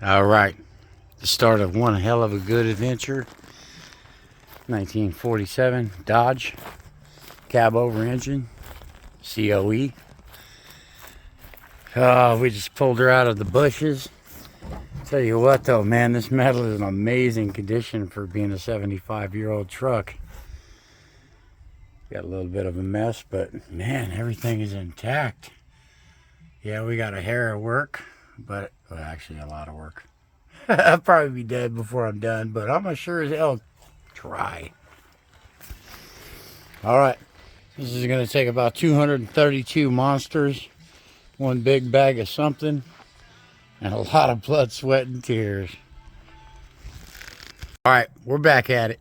All right, the start of one hell of a good adventure. 1947 Dodge cab over engine, COE. We just pulled her out of the bushes. Tell you what though, man, this metal is in amazing condition for being a 75-year-old truck. Got a little bit of a mess, but man, everything is intact. Yeah, we got a hair of work, but well, actually a lot of work. I'll probably be dead before I'm done, but I'm sure as hell try. All right, this is going to take about 232 monsters, one big bag of something, and a lot of blood, sweat, and tears. All right, we're back at it.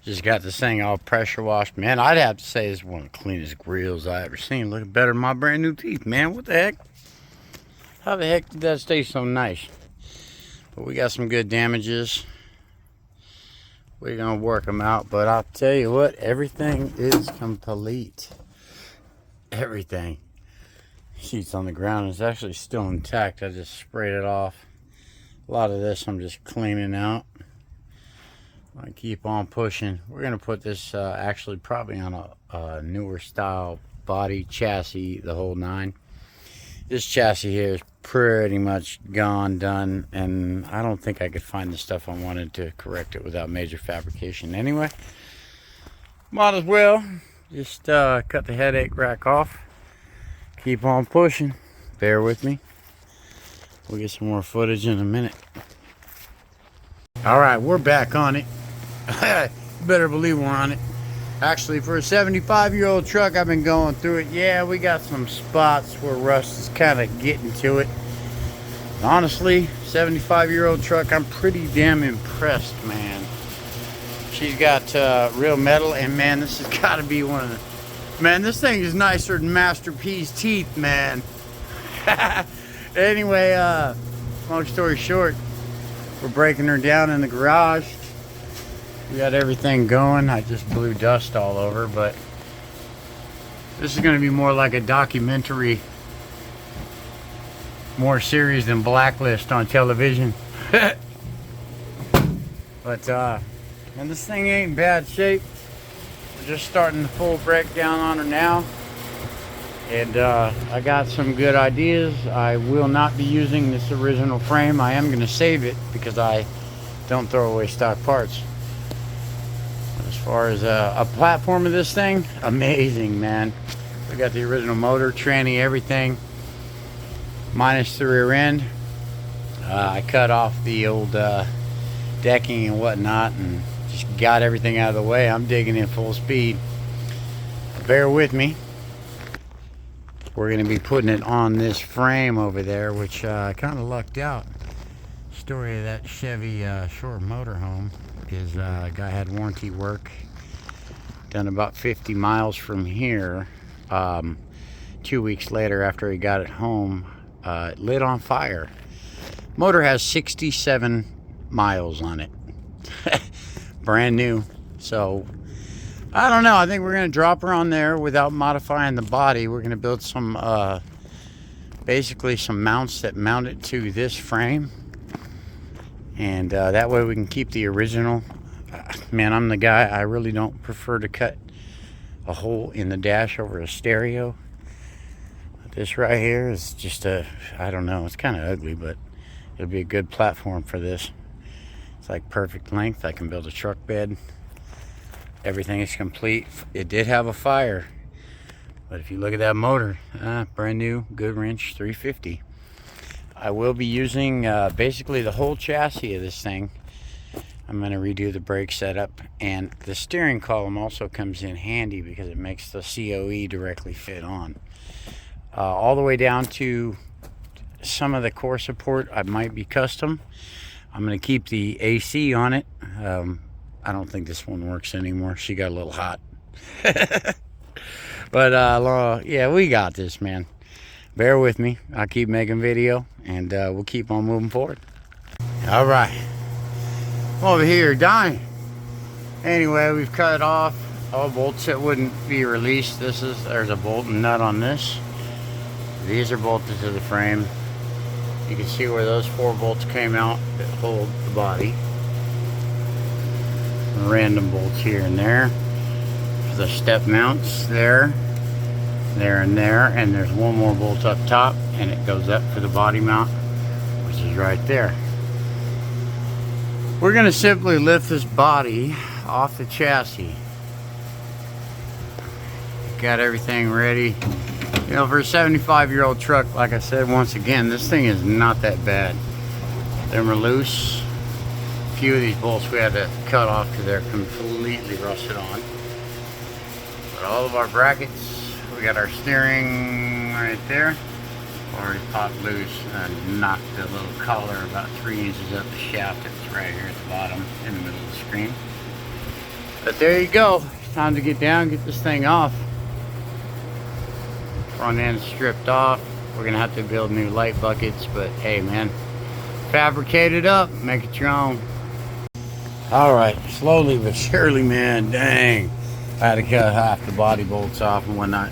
Just got this thing all pressure washed. Man, I'd have to say it's one of the cleanest grills I ever seen. Looking better than my brand new teeth, man. What the heck? How the heck did that stay so nice? But we got some good damages. We're gonna work them out, but I'll tell you what, everything is complete. Everything. Sheets on the ground is actually still intact. I just sprayed it off. A lot of this I'm just cleaning out. I keep on pushing. We're gonna put this actually probably on a newer style body, chassis, the whole nine. This chassis here is pretty much gone, done, and I don't think I could find the stuff I wanted to correct it without major fabrication anyway. Might as well just cut the headache rack off. Keep on pushing. Bear with me. We'll get some more footage in a minute. All right, we're back on it. Better believe we're on it. Actually, for a 75-year-old truck, I've been going through it. Yeah, we got some spots where rust is kind of getting to it. Honestly, 75-year-old truck, I'm pretty damn impressed, man. She's got real metal, and man, this has got to be one of the... Man, this thing is nicer than Master P's teeth, man. Anyway, long story short, we're breaking her down in the garage. We got everything going. I just blew dust all over, but this is going to be more like a documentary, more series than Blacklist on television. But and this thing ain't in bad shape. We're just starting the full breakdown on her now, and I got some good ideas. I will not be using this original frame. I am going to save it because I don't throw away stock parts. As far as a platform of this thing, amazing, man. We got the original motor, tranny, everything, minus the rear end. I cut off the old decking and whatnot and just got everything out of the way. I'm digging in full speed. Bear with me. We're going to be putting it on this frame over there, which I kind of lucked out. Story of that Chevy short motorhome is guy had warranty work done about 50 miles from here. 2 weeks later, after he got it home, it lit on fire. Motor has 67 miles on it. Brand new. So I don't know, I think we're gonna drop her on there without modifying the body. We're gonna build some basically some mounts that mount it to this frame, and that way we can keep the original. Man, I'm the guy, I really don't prefer to cut a hole in the dash over a stereo. This right here is just I don't know, it's kind of ugly, but it'll be a good platform for this. It's like perfect length. I can build a truck bed. Everything is complete. It did have a fire, but if you look at that motor, brand new, good wrench, 350. I will be using basically the whole chassis of this thing. I'm going to redo the brake setup, and the steering column also comes in handy because it makes the COE directly fit on. All the way down to some of the core support I might be custom. I'm going to keep the AC on it. I don't think this one works anymore. She got a little hot. But yeah, we got this, man. Bear with me. I'll keep making video, and we'll keep on moving forward. All right. I'm over here dying. Anyway, we've cut it off. All bolts that wouldn't be released. There's a bolt and nut on this. These are bolted to the frame. You can see where those 4 bolts came out that hold the body. Random bolts here and there. The step mounts there, there, and there, and there's one more bolt up top, and it goes up for the body mount, which is right there. We're going to simply lift this body off the chassis. Got everything ready. You know, for a 75-year-old truck, like I said, once again, this thing is not that bad. Them are loose. A few of these bolts we had to cut off because they're completely rusted on. But all of our brackets, we got our steering right there, already popped loose and knocked the little collar about 3 inches up the shaft. It's right here at the bottom in the middle of the screen. But there you go. It's time to get down, get this thing off. Front end stripped off. We're gonna have to build new light buckets, but hey man, fabricate it up, make it your own. All right, slowly but surely, man, dang. I had to cut half the body bolts off and whatnot.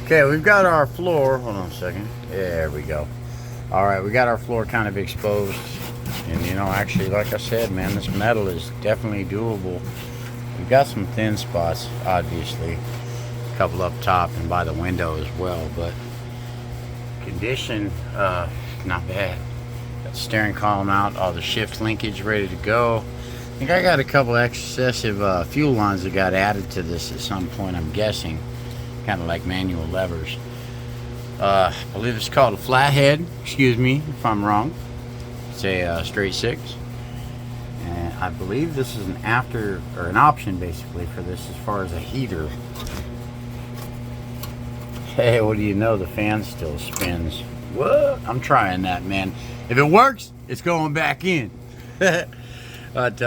Okay, we've got our floor. Hold on a second. There we go. All right, we got our floor kind of exposed. And you know, actually, like I said, man, this metal is definitely doable. We've got some thin spots, obviously. A couple up top and by the window as well. But condition, not bad. Got the steering column out, all the shift linkage ready to go. I think I got a couple excessive fuel lines that got added to this at some point, I'm guessing. Kind of like manual levers. I believe it's called a flathead. Excuse me if I'm wrong. It's a straight 6. And I believe this is an an option basically for this as far as a heater. Hey, what do you know? The fan still spins. What? I'm trying that, man. If it works, it's going back in. But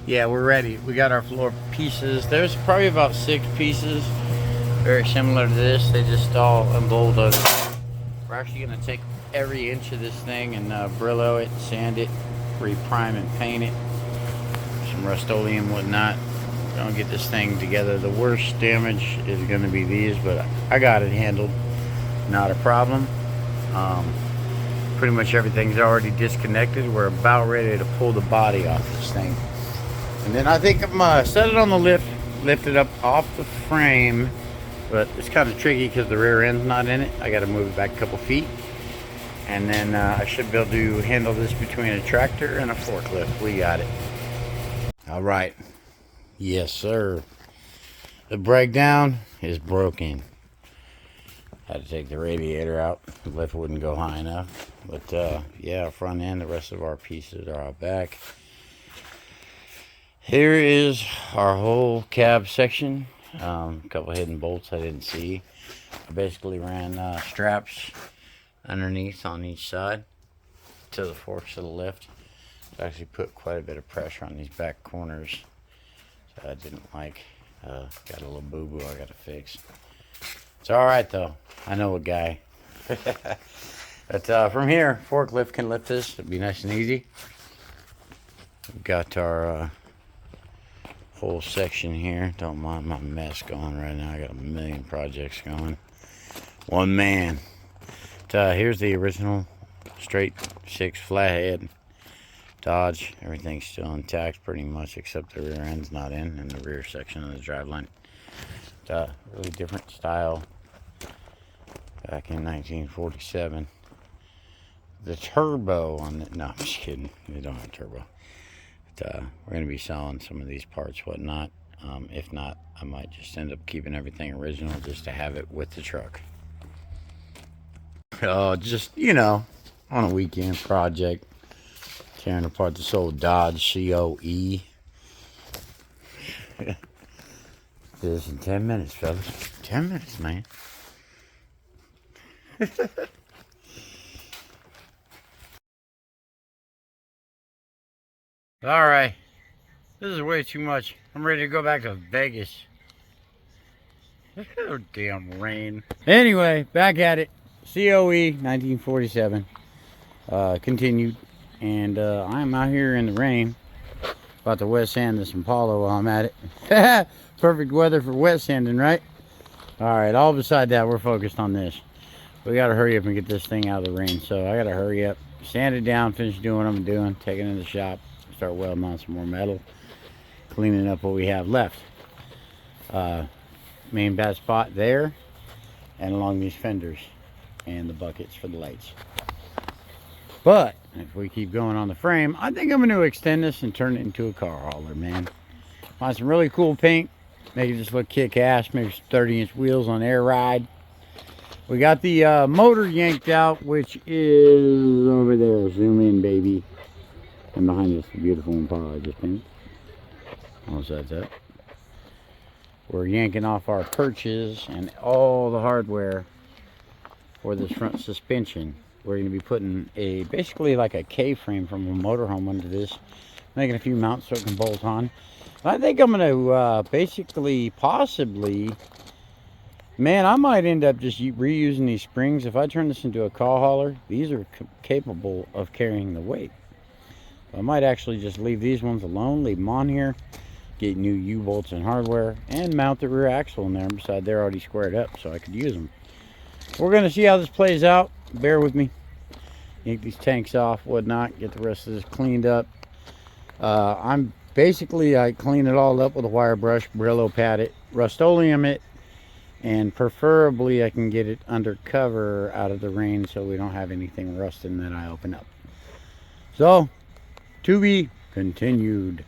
yeah, we're ready. We got our floor pieces. There's probably about 6 pieces, very similar to this. They just all unbolted. We're actually going to take every inch of this thing and Brillo it, sand it, reprime and paint it. Some Rust-Oleum, whatnot. We're going to get this thing together. The worst damage is going to be these, but I got it handled. Not a problem. Pretty much everything's already disconnected. We're about ready to pull the body off this thing. And then I think I'm set it on the lift it up off the frame, but it's kind of tricky because the rear end's not in it. I got to move it back a couple feet. And then I should be able to handle this between a tractor and a forklift. We got it. All right. Yes, sir. The breakdown is broken. Had to take the radiator out. The lift wouldn't go high enough. But yeah, front end, the rest of our pieces are out back. Here is our whole cab section. A couple hidden bolts I didn't see. I basically ran straps underneath on each side to the forks of the lift. It actually put quite a bit of pressure on these back corners. So I didn't like. Got a little boo-boo I got to fix. It's alright though. I know a guy. But from here, forklift can lift this. It'll be nice and easy. We've got our whole section here. Don't mind my mess going right now. I got a million projects going. One man. But, here's the original straight 6 flathead Dodge. Everything's still intact pretty much except the rear end's not in and the rear section of the driveline. Really different style. Back in 1947. The turbo on it. No, I'm just kidding. They don't have turbo. But, we're going to be selling some of these parts, whatnot. If not, I might just end up keeping everything original just to have it with the truck. Just, you know, on a weekend project. Tearing apart this old Dodge COE. This in 10 minutes, fellas. 10 minutes, man. Alright. This is way too much. I'm ready to go back to Vegas. Oh, damn rain. Anyway, back at it. COE 1947. Continued. And I'm out here in the rain. About to wet sand this Impala while I'm at it. Perfect weather for wet sanding, right? Alright, all beside that, we're focused on this. We got to hurry up and get this thing out of the rain. So I got to hurry up, sand it down, finish doing what I'm doing, take it in the shop, start welding on some more metal, cleaning up what we have left. Main bad spot there, and along these fenders and the buckets for the lights. But if we keep going on the frame, I think I'm going to extend this and turn it into a car hauler, man. Find some really cool paint, make it just look kick-ass, maybe some 30-inch wheels on air ride. We got the motor yanked out, which is over there. Zoom in, baby. And behind us, the beautiful Impala I just painted. All sides up. We're yanking off our perches and all the hardware for this front suspension. We're going to be putting basically like a K-frame from a motorhome under this, making a few mounts so it can bolt on. I think I'm going to basically, possibly, man, I might end up just reusing these springs. If I turn this into a car hauler, these are capable of carrying the weight. I might actually just leave these ones alone, leave them on here, get new U-bolts and hardware, and mount the rear axle in there. Besides, they're already squared up, so I could use them. We're going to see how this plays out. Bear with me. Yank these tanks off, whatnot, get the rest of this cleaned up. I clean it all up with a wire brush, Brillo pad it, Rust-Oleum it, and preferably I can get it under cover out of the rain so we don't have anything rusting that I open up. So, to be continued.